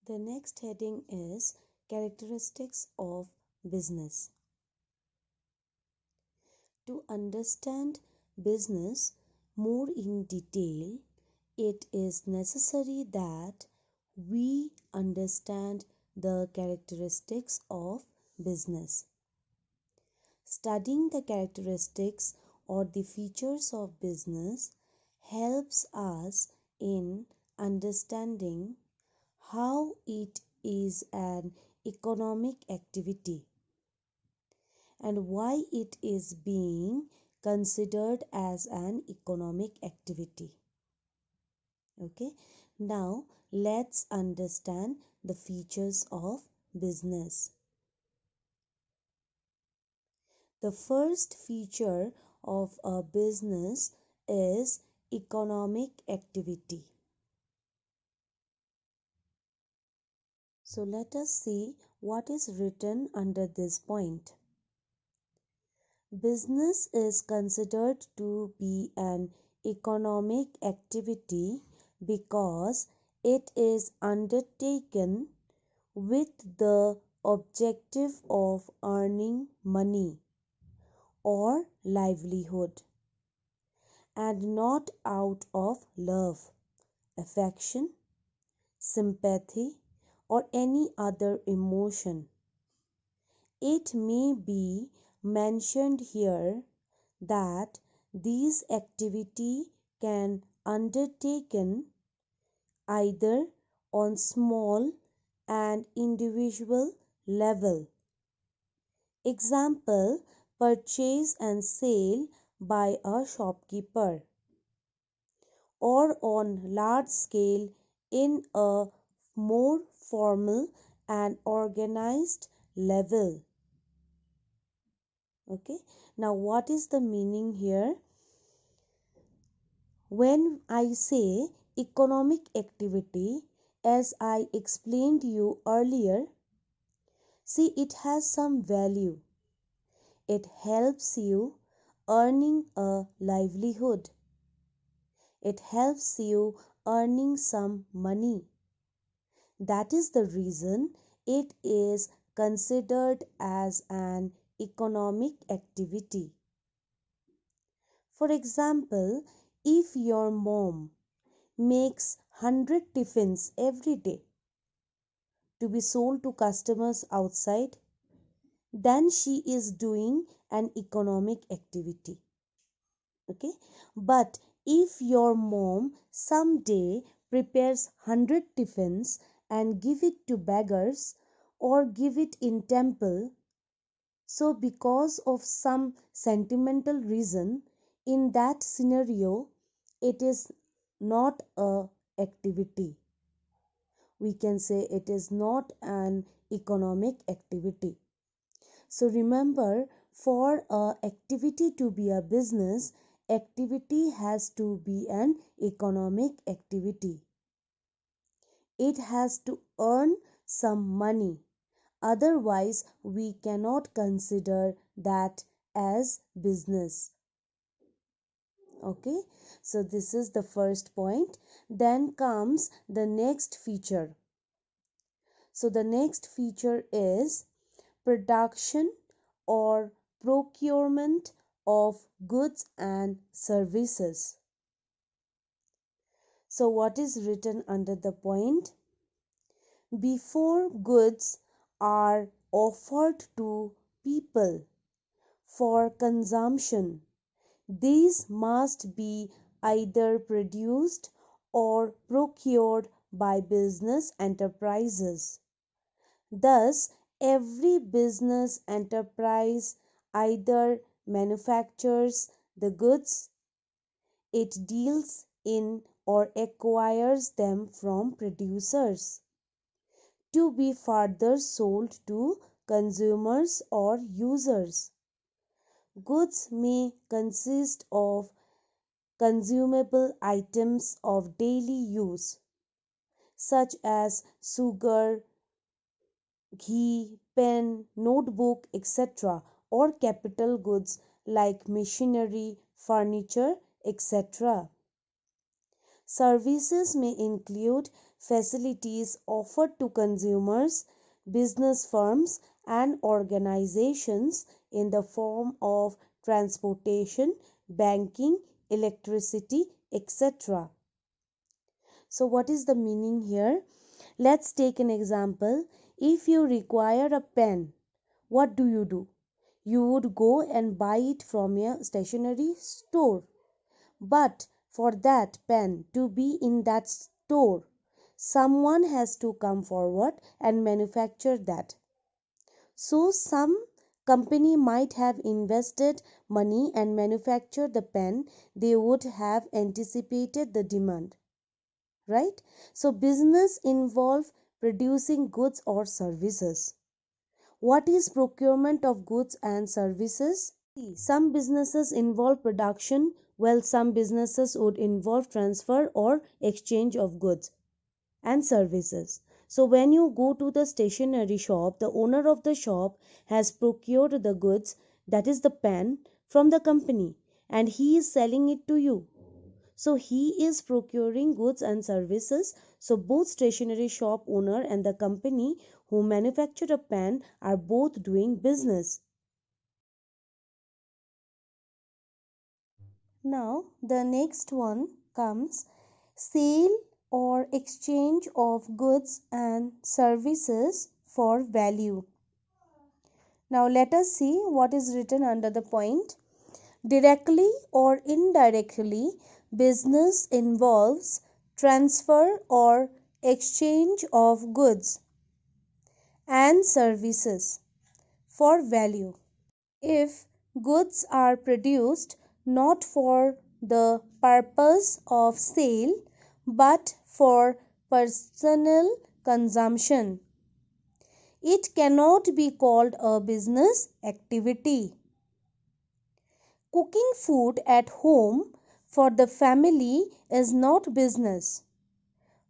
The next heading is characteristics of business. To understand business more in detail, it is necessary that we understand the characteristics of business. Studying the characteristics or the features of business helps us in understanding how it is an economic activity and why it is being considered as an economic activity. Okay, now let's understand the features of business. The first feature of a business is economic activity. So let us see what is written under this point. Business is considered to be an economic activity because it is undertaken with the objective of earning money or livelihood, and not out of love, affection, sympathy, or any other emotion. It may be mentioned here that these activity can undertaken either on small and individual level. Example, purchase and sale by a shopkeeper, or on large scale in a more formal and organized level. Okay, now what is the meaning here? When I say economic activity, as I explained you earlier, see, it has some value. It helps you earning a livelihood. It helps you earning some money. That is the reason it is considered as an economic activity. For example, if your mom makes 100 tiffins every day to be sold to customers outside, then she is doing an economic activity. Okay, but if your mom someday prepares 100 tiffins and give it to beggars or give it in temple, so because of some sentimental reason, in that scenario it is not a activity. We can say it is not an economic activity. So remember, for a activity to be a business, activity has to be an economic activity. It has to earn some money. Otherwise, we cannot consider that as business. Okay, so this is the first point. Then comes the next feature. So the next feature is production or procurement of goods and services. So what is written under the point? Before goods are offered to people for consumption, these must be either produced or procured by business enterprises. Thus, every business enterprise either manufactures the goods it deals in or acquires them from producers to be further sold to consumers or users. Goods may consist of consumable items of daily use, such as sugar, ghee, pen, notebook, etc., or capital goods like machinery, furniture, etc. Services may include facilities offered to consumers, business firms, and organizations in the form of transportation, banking, electricity, etc. So, what is the meaning here? Let's take an example. If you require a pen, what do? You would go and buy it from a stationery store. But for that pen to be in that store, someone has to come forward and manufacture that. So, some company might have invested money and manufactured the pen. They would have anticipated the demand, right? So, business involve producing goods or services. What is procurement of goods and services? See, some businesses involve production, while some businesses would involve transfer or exchange of goods and services. So, when you go to the stationery shop, the owner of the shop has procured the goods, that is the pen, from the company, and he is selling it to you. So, he is procuring goods and services. So, both stationery shop owner and the company who manufactured a pen are both doing business. Now, the next one comes sale or exchange of goods and services for value. Now, let us see what is written under the point. Directly or indirectly, business involves transfer or exchange of goods and services for value. If goods are produced not for the purpose of sale but for personal consumption, it cannot be called a business activity. Cooking food at home for the family is not business,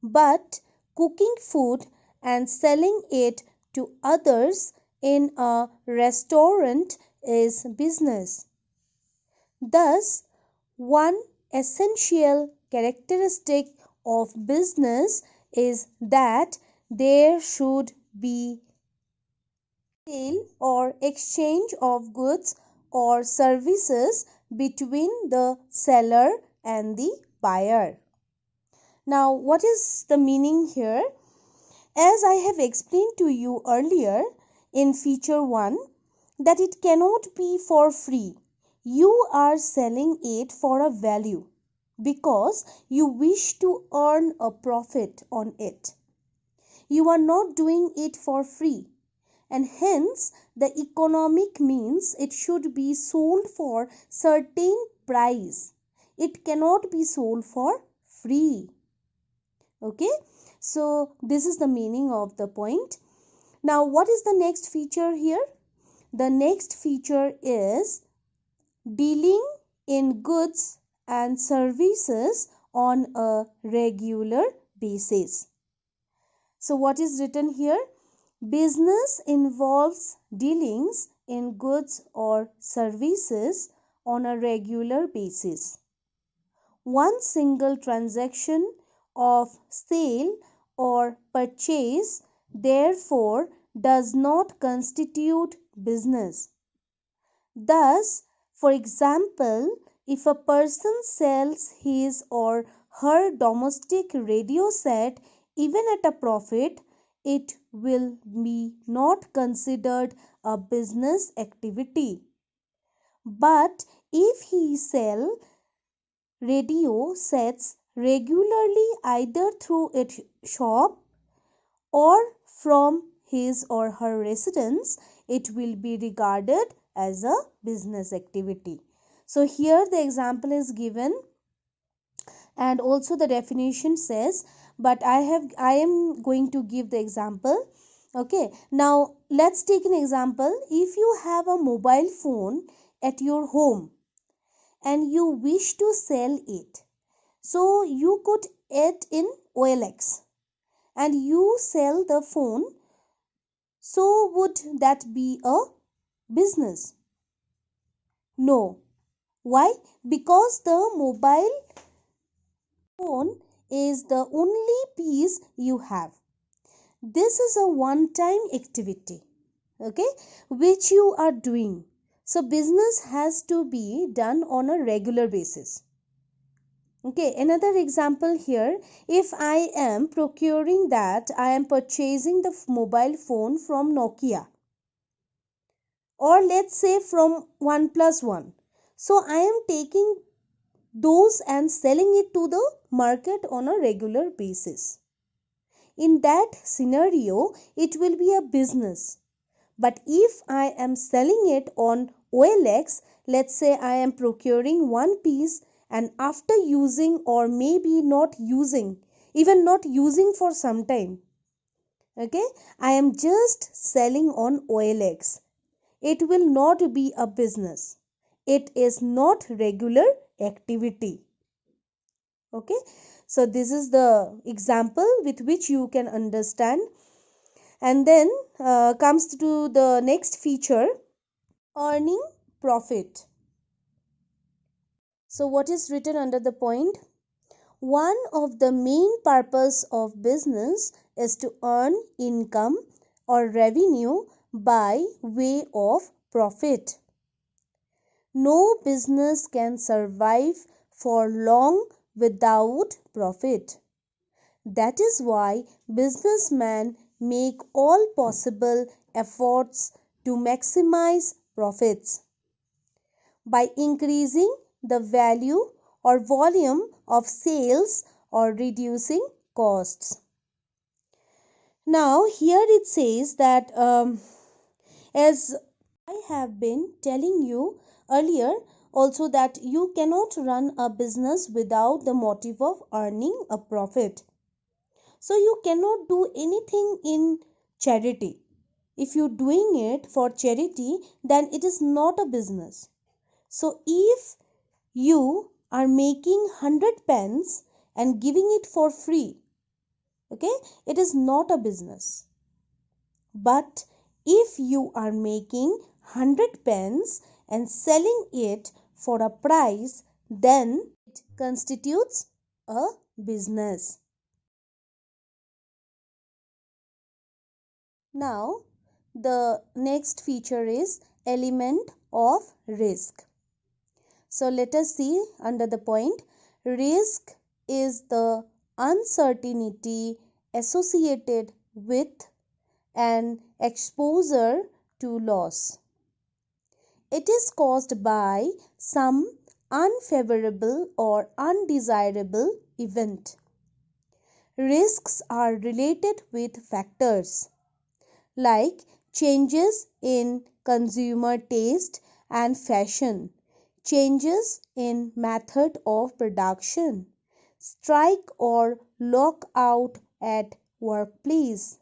but cooking food and selling it to others in a restaurant is business. Thus, one essential characteristic of business is that there should be sale or exchange of goods or services between the seller and the buyer. Now, what is the meaning here? As I have explained to you earlier in feature 1, that it cannot be for free. You are selling it for a value because you wish to earn a profit on it. You are not doing it for free, and hence the economic means it should be sold for certain price. It cannot be sold for free. Okay, so this is the meaning of the point. Now, what is the next feature here? The next feature is dealing in goods and services on a regular basis. So, what is written here? Business involves dealings in goods or services on a regular basis. One single transaction of sale or purchase, therefore, does not constitute business. Thus, for example, if a person sells his or her domestic radio set even at a profit, it will be not considered a business activity. But if he sells radio sets regularly either through a shop or from his or her residence, it will be regarded as a business activity. So here the example is given and also the definition says, but I am going to give the example. Okay, now let's take an example. If you have a mobile phone at your home and you wish to sell it, so you could add in OLX and you sell the phone. So would that be a business? No. Why? Because the mobile phone is the only piece you have. This is a one time activity, okay, which you are doing. So business has to be done on a regular basis. Okay, another example here, if I am procuring that I am purchasing the mobile phone from Nokia, or let's say from OnePlus One, so I am taking those and selling it to the market on a regular basis. In that scenario, it will be a business. But if I am selling it on OLX, let's say I am procuring one piece and after using, or maybe not using, even not using for some time, okay, I am just selling on OLX. It will not be a business. It is not regular activity. Okay, so this is the example with which you can understand. And then comes to the next feature, earning profit. So what is written under the point? One of the main purpose of business is to earn income or revenue by way of profit. No business can survive for long without profit. That is why businessmen make all possible efforts to maximize profits by increasing the value or volume of sales or reducing costs. Now, here it says that as I have been telling you earlier also, that you cannot run a business without the motive of earning a profit. So you cannot do anything in charity. If you're doing it for charity, then it is not a business. So if you are making 100 pence and giving it for free, okay, it is not a business. But if you are making 100 pence and selling it for a price, then it constitutes a business. Now, the next feature is element of risk. So, let us see under the point, risk is the uncertainty associated with an exposure to loss. It is caused by some unfavorable or undesirable event. Risks are related with factors like changes in consumer taste and fashion, changes in method of production, strike or lockout at workplace,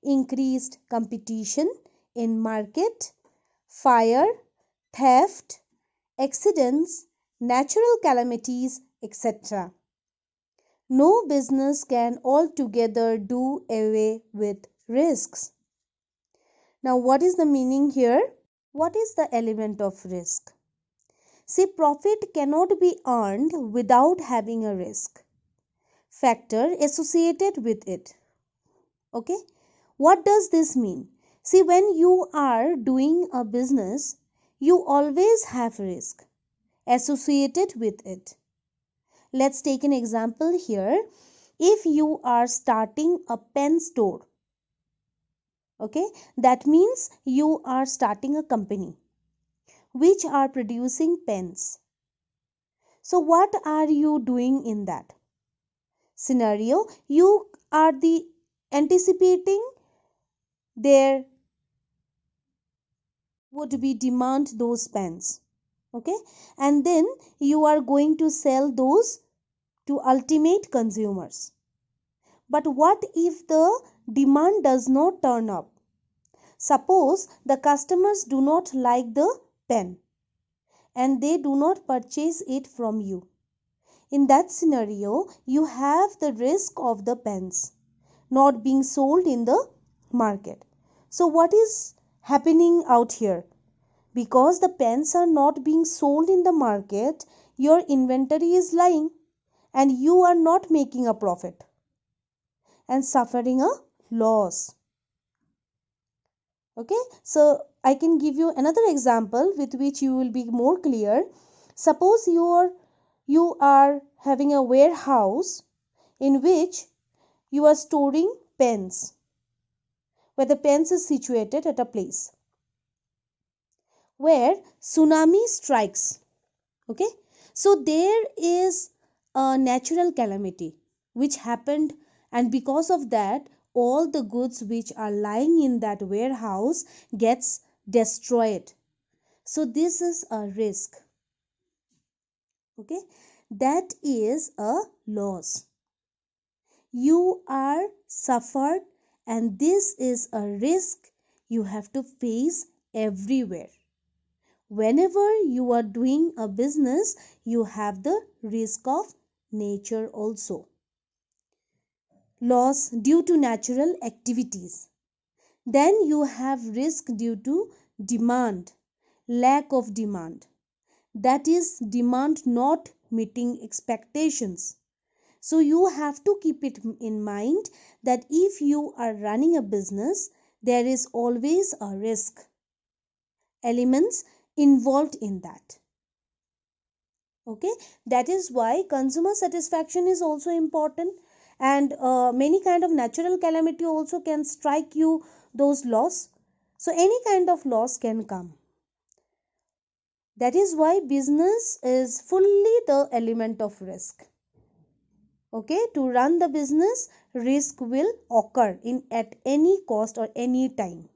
increased competition in market, fire, theft, accidents, natural calamities, etc. No business can altogether do away with risks. Now, what is the meaning here? What is the element of risk? See, profit cannot be earned without having a risk factor associated with it. Okay, what does this mean? See, when you are doing a business, you always have risk associated with it. Let's take an example here. If you are starting a pen store, okay, that means you are starting a company which are producing pens. So what are you doing in that scenario? You are the anticipating there would be demand those pens, okay, and then you are going to sell those to ultimate consumers. But what if the demand does not turn up? Suppose the customers do not like the pen and they do not purchase it from you. In that scenario, you have the risk of the pens not being sold in the market. So what is happening out here? Because the pens are not being sold in the market, your inventory is lying and you are not making a profit and suffering a loss. Okay, so I can give you another example with which you will be more clear. Suppose you are having a warehouse in which you are storing pens, where the pens is situated at a place where tsunami strikes. Okay, so there is a natural calamity which happened, and because of that all the goods which are lying in that warehouse gets destroyed. So this is a risk. Okay, that is a loss. You are suffered, and this is a risk you have to face everywhere. Whenever you are doing a business, you have the risk of nature also. Loss due to natural activities. Then you have risk due to demand, lack of demand. That is, demand not meeting expectations. So you have to keep it in mind that if you are running a business, there is always a risk elements involved in that. Okay, that is why consumer satisfaction is also important, and many kind of natural calamity also can strike you those loss. So any kind of loss can come. That is why business is fully the element of risk. Okay, to run the business, risk will occur in at any cost or any time.